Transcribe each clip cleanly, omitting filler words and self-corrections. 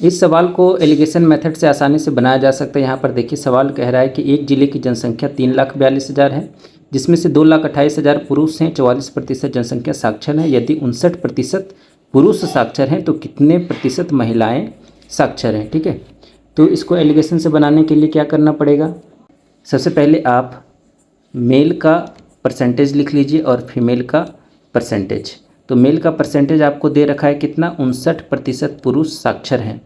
इस सवाल को एलिगेशन मेथड से आसानी से बनाया जा सकता है। यहाँ पर देखिए सवाल कह रहा है कि एक जिले की जनसंख्या 3,42,000 है, जिसमें से 2,28,000 पुरुष हैं, 44% जनसंख्या साक्षर है। यदि 59% पुरुष साक्षर हैं तो कितने प्रतिशत महिलाएं साक्षर हैं। ठीक है, तो इसको एलिगेशन से बनाने के लिए क्या करना पड़ेगा, सबसे पहले आप मेल का परसेंटेज लिख लीजिए और फीमेल का परसेंटेज। तो मेल का परसेंटेज आपको दे रखा है कितना, 59% पुरुष साक्षर हैं,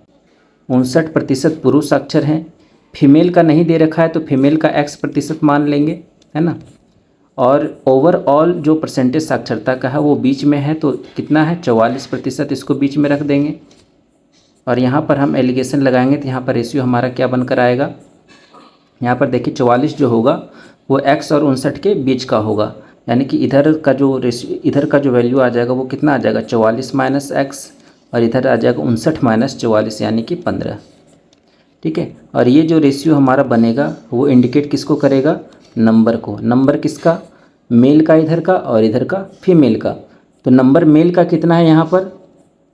59% पुरुष साक्षर हैं। फीमेल का नहीं दे रखा है तो फीमेल का X% मान लेंगे, है ना। और ओवरऑल जो परसेंटेज साक्षरता का है वो बीच में है, तो कितना है 44%, इसको बीच में रख देंगे। और यहाँ पर हम एलिगेशन लगाएंगे तो यहाँ पर रेशियो हमारा क्या बनकर आएगा, यहाँ पर देखिए 44 जो होगा वो X और 59 के बीच का होगा, यानी कि इधर का जो रेशियो, इधर का जो वैल्यू आ जाएगा वो कितना आ जाएगा 44 माइनस X, और इधर आ जाएगा 59 माइनस 44 यानी कि 15। ठीक है, और ये जो रेशियो हमारा बनेगा वो इंडिकेट किसको करेगा, नंबर को। नंबर किसका, मेल का इधर का और इधर का फीमेल का। तो नंबर मेल का कितना है यहाँ पर,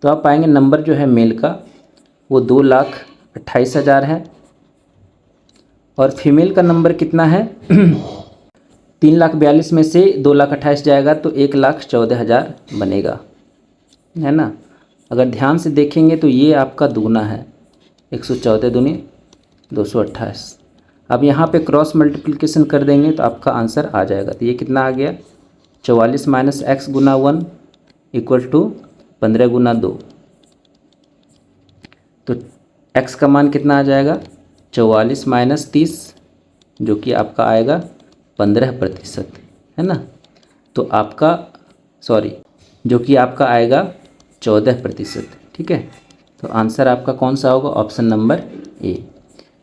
तो आप पाएंगे नंबर जो है मेल का वो 2,28,000 है, और फीमेल का नंबर कितना है 3,42,000 में से 2,28,000 जाएगा तो 1,14,000 बनेगा, है ना। अगर ध्यान से देखेंगे तो ये आपका दुगना है, 114 दूनी 228। अब यहाँ पे क्रॉस मल्टीप्लिकेशन कर देंगे तो आपका आंसर आ जाएगा। तो ये कितना आ गया, 44 माइनस X गुना 1 इक्वल टू 15 गुना 2। तो X का मान कितना आ जाएगा 44 माइनस 30, जो कि आपका आएगा 15%, है ना। तो आपका जो कि आपका आएगा 14%। ठीक है, तो आंसर आपका कौन सा होगा, ऑप्शन नंबर ए।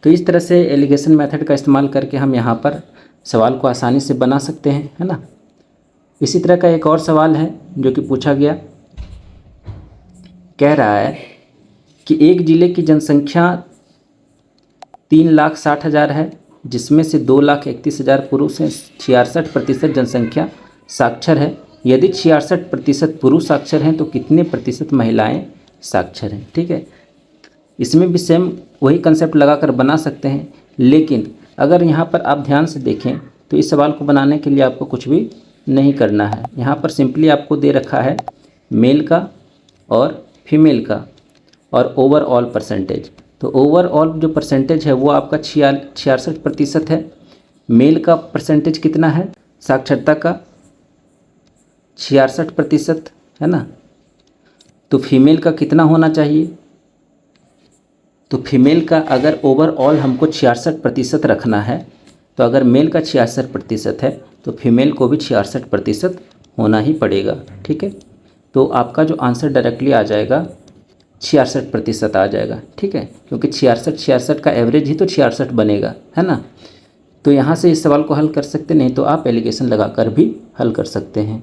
तो इस तरह से एलिगेशन मेथड का इस्तेमाल करके हम यहाँ पर सवाल को आसानी से बना सकते हैं, है ना। इसी तरह का एक और सवाल है जो कि पूछा गया, कह रहा है कि एक ज़िले की जनसंख्या 3,60,000 है, जिसमें से 2,31,000 पुरुष हैं, 66% जनसंख्या साक्षर है। यदि 66% पुरुष साक्षर हैं तो कितने प्रतिशत महिलाएं साक्षर हैं। ठीक है, इसमें भी सेम वही कंसेप्ट लगाकर बना सकते हैं, लेकिन अगर यहाँ पर आप ध्यान से देखें तो इस सवाल को बनाने के लिए आपको कुछ भी नहीं करना है। यहाँ पर सिंपली आपको दे रखा है मेल का और फीमेल का और ओवरऑल परसेंटेज। तो ओवरऑल जो परसेंटेज है वो आपका 66% है। मेल का परसेंटेज कितना है साक्षरता का, 66%, है ना। तो फीमेल का कितना होना चाहिए, तो फीमेल का अगर ओवरऑल हमको 66% रखना है, तो अगर मेल का 66% है तो फीमेल को भी 66% होना ही पड़ेगा। ठीक है, तो आपका जो आंसर डायरेक्टली आ जाएगा 66% आ जाएगा। ठीक है, क्योंकि 66 का एवरेज ही तो 66 बनेगा, है ना। तो यहाँ से इस सवाल को हल कर सकते, नहीं तो आप एलिगेशन लगाकर भी हल कर सकते हैं।